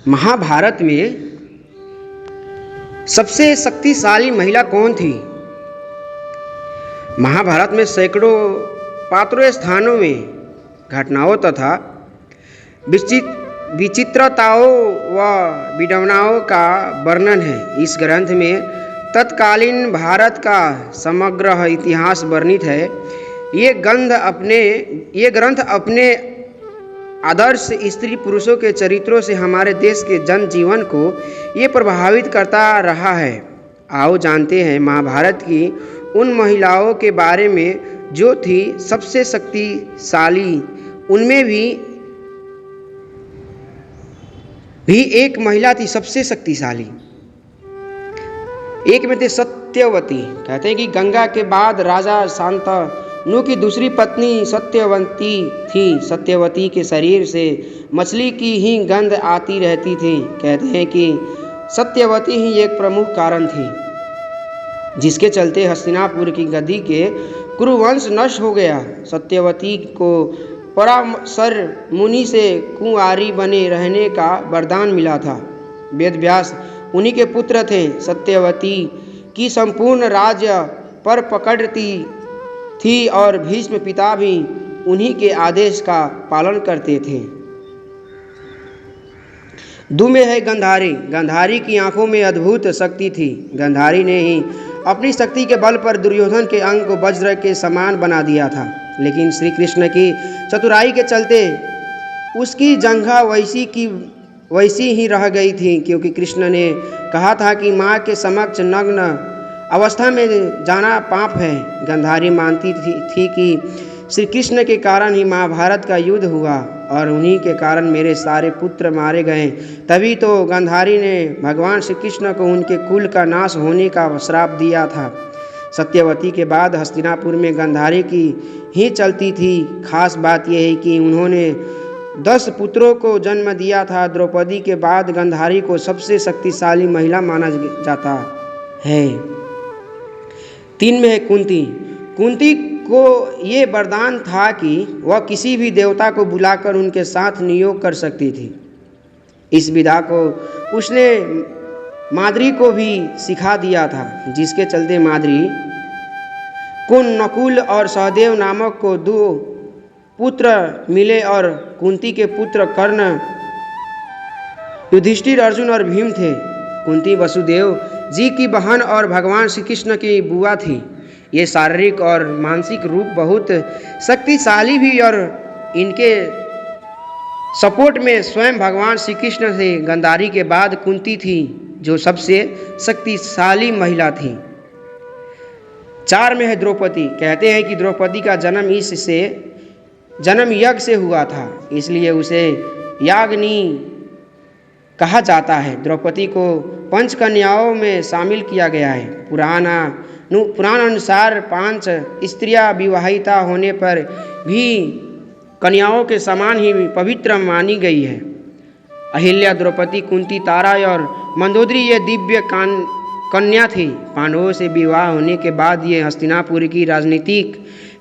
महाभारत में सबसे शक्तिशाली महिला कौन थी? महाभारत में सैकड़ों पात्रों स्थानों में घटनाओं तथा विचित्रताओं व विडंबनाओं का वर्णन है। इस ग्रंथ में तत्कालीन भारत का समग्र इतिहास वर्णित है। ये ग्रंथ अपने आदर्श स्त्री पुरुषों के चरित्रों से हमारे देश के जनजीवन को ये प्रभावित करता रहा है। आओ जानते हैं महाभारत की उन महिलाओं के बारे में जो थी सबसे शक्तिशाली। उनमें भी एक महिला थी सबसे शक्तिशाली। एक में थे सत्यवती। कहते हैं कि गंगा के बाद राजा शांतनु की दूसरी पत्नी सत्यवती थी। सत्यवती के शरीर से मछली की ही गंध आती रहती थी। कहते हैं कि सत्यवती ही एक प्रमुख कारण थी जिसके चलते हस्तिनापुर की गद्दी के कुरुवंश नष्ट हो गया। सत्यवती को पराशर मुनि से कुंवारी बने रहने का वरदान मिला था। वेद व्यास उन्हीं के पुत्र थे। सत्यवती की संपूर्ण राज्य पर पकड़ती थी और भीष्म पिता भी उन्हीं के आदेश का पालन करते थे। दो में है गंधारी। गंधारी की आंखों में अद्भुत शक्ति थी। गंधारी ने ही अपनी शक्ति के बल पर दुर्योधन के अंग को वज्र के समान बना दिया था। लेकिन श्री कृष्ण की चतुराई के चलते उसकी जंघा वैसी ही रह गई थी, क्योंकि कृष्ण ने कहा था कि माँ के समक्ष नग्न अवस्था में जाना पाप है। गंधारी मानती थी कि श्री कृष्ण के कारण ही महाभारत का युद्ध हुआ और उन्हीं के कारण मेरे सारे पुत्र मारे गए। तभी तो गंधारी ने भगवान श्री कृष्ण को उनके कुल का नाश होने का श्राप दिया था। सत्यवती के बाद हस्तिनापुर में गंधारी की ही चलती थी। खास बात यह है कि उन्होंने 10 पुत्रों को जन्म दिया था। द्रौपदी के बाद गंधारी को सबसे शक्तिशाली महिला माना जाता है। 3 में है कुंती। कुंती को ये वरदान था कि वह किसी भी देवता को बुलाकर उनके साथ नियोग कर सकती थी। इस विधा को उसने माद्री को भी सिखा दिया था, जिसके चलते माद्री को नकुल और सहदेव नामक को 2 पुत्र मिले और कुंती के पुत्र कर्ण, युधिष्ठिर, अर्जुन और भीम थे। कुंती वसुदेव जी की बहन और भगवान श्री कृष्ण की बुआ थी। ये शारीरिक और मानसिक रूप बहुत शक्तिशाली भी और इनके सपोर्ट में स्वयं भगवान श्री कृष्ण थे। गंधारी के बाद कुंती थी जो सबसे शक्तिशाली महिला थी। 4 में है द्रौपदी। कहते हैं कि द्रौपदी का जन्म यज्ञ से हुआ था, इसलिए उसे याग्नि कहा जाता है। द्रौपदी को पंचकन्याओं में शामिल किया गया है। पुराण अनुसार 5 स्त्रियां विवाहिता होने पर भी कन्याओं के समान ही पवित्र मानी गई है। अहिल्या, द्रौपदी, कुंती, तारा और मंदोदरी ये दिव्य कन्या थी। पांडवों से विवाह होने के बाद ये हस्तिनापुर की राजनीति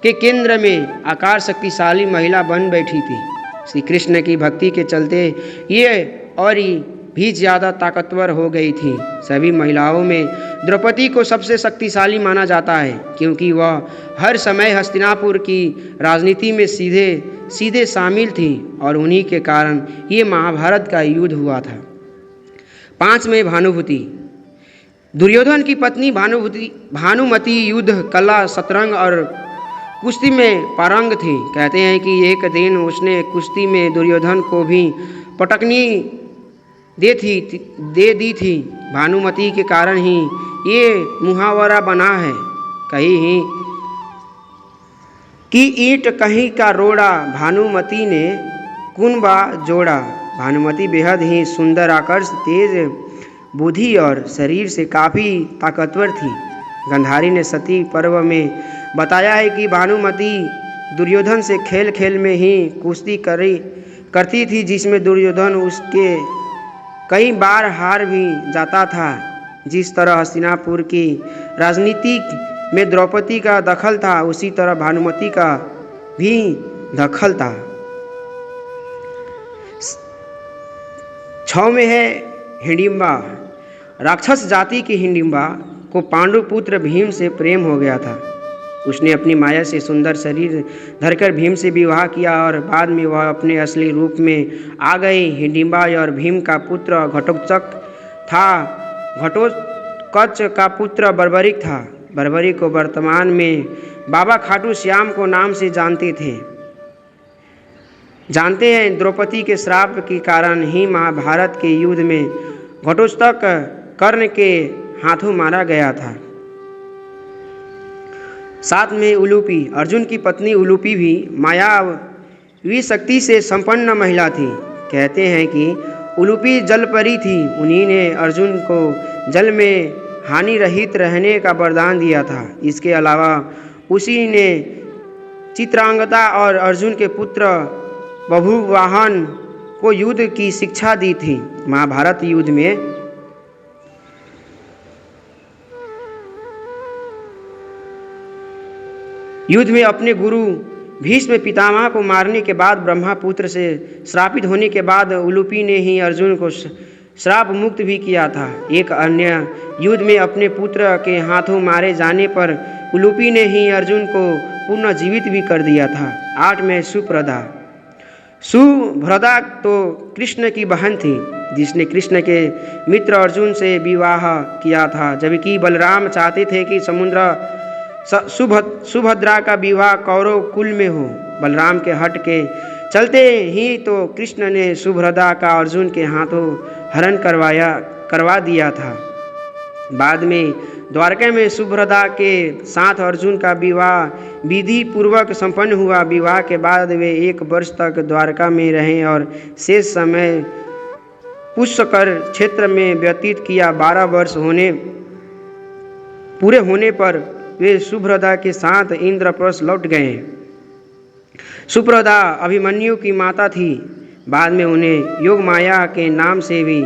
के केंद्र में आकार शक्तिशाली महिला बन बैठी थी। श्री कृष्ण की भक्ति के चलते ये और भी ज़्यादा ताकतवर हो गई थी। सभी महिलाओं में द्रौपदी को सबसे शक्तिशाली माना जाता है, क्योंकि वह हर समय हस्तिनापुर की राजनीति में सीधे शामिल थी और उन्हीं के कारण ये महाभारत का युद्ध हुआ था। 5 में भानुमति। दुर्योधन की पत्नी भानुमति युद्ध कला, शतरंज और कुश्ती में पारंग थी। कहते हैं कि एक दिन उसने कुश्ती में दुर्योधन को भी पटकनी दे दी थी। भानुमति के कारण ही ये मुहावरा बना है, कहीं ही कि ईंट कहीं का रोड़ा, भानुमति ने कुनबा जोड़ा। भानुमति बेहद ही सुंदर, आकर्षक, तेज बुद्धि और शरीर से काफ़ी ताकतवर थी। गंधारी ने सती पर्व में बताया है कि भानुमति दुर्योधन से खेल खेल में ही कुश्ती करती थी, जिसमें दुर्योधन उसके कई बार हार भी जाता था। जिस तरह हस्तिनापुर की राजनीति में द्रौपदी का दखल था, उसी तरह भानुमति का भी दखल था। 6 में है हिडिंबा। राक्षस जाति की हिडिंबा को पांडु पुत्र भीम से प्रेम हो गया था। उसने अपनी माया से सुंदर शरीर धरकर भीम से विवाह किया और बाद में वह अपने असली रूप में आ गई। हिडिंबा और भीम का पुत्र घटोत्कच था। घटोत्कच का पुत्र बर्बरिक था। बर्बरिक को वर्तमान में बाबा खाटू श्याम को नाम से जानते हैं। द्रौपदी के श्राप के कारण ही महाभारत के युद्ध में घटोत्कच कर्ण के हाथों मारा गया था। साथ में उलूपी, अर्जुन की पत्नी उलूपी भी मायावी शक्ति से संपन्न महिला थी। कहते हैं कि उलूपी जल परी थी। उन्हीं ने अर्जुन को जल में हानि रहित रहने का वरदान दिया था। इसके अलावा उसी ने चित्रांगदा और अर्जुन के पुत्र बभुवाहन को युद्ध की शिक्षा दी थी। महाभारत युद्ध में अपने गुरु भीष्म पितामह को मारने के बाद ब्रह्मापुत्र से श्रापित होने के बाद उलूपी ने ही अर्जुन को श्राप मुक्त भी किया था। एक अन्य युद्ध में अपने पुत्र के हाथों मारे जाने पर उलूपी ने ही अर्जुन को पुनर्जीवित भी कर दिया था। 8 में सुभद्रा। सुभद्रा तो कृष्ण की बहन थी, जिसने कृष्ण के मित्र अर्जुन से विवाह किया था, जबकि बलराम चाहते थे कि सुभद्रा का विवाह कौरव कुल में हो। बलराम के हट के चलते ही तो कृष्ण ने सुभद्रा का अर्जुन के हाथों हरण करवा दिया था। बाद में द्वारका में सुभद्रा के साथ अर्जुन का विवाह विधि पूर्वक संपन्न हुआ। विवाह के बाद वे 1 वर्ष तक द्वारका में रहे और शेष समय पुष्कर क्षेत्र में व्यतीत किया। 12 वर्ष पूरे होने पर वे सुभद्रा के साथ इंद्रप्रस्थ लौट गए। सुभद्रा अभिमन्यु की माता थी। बाद में उन्हें योगमाया के नाम से भी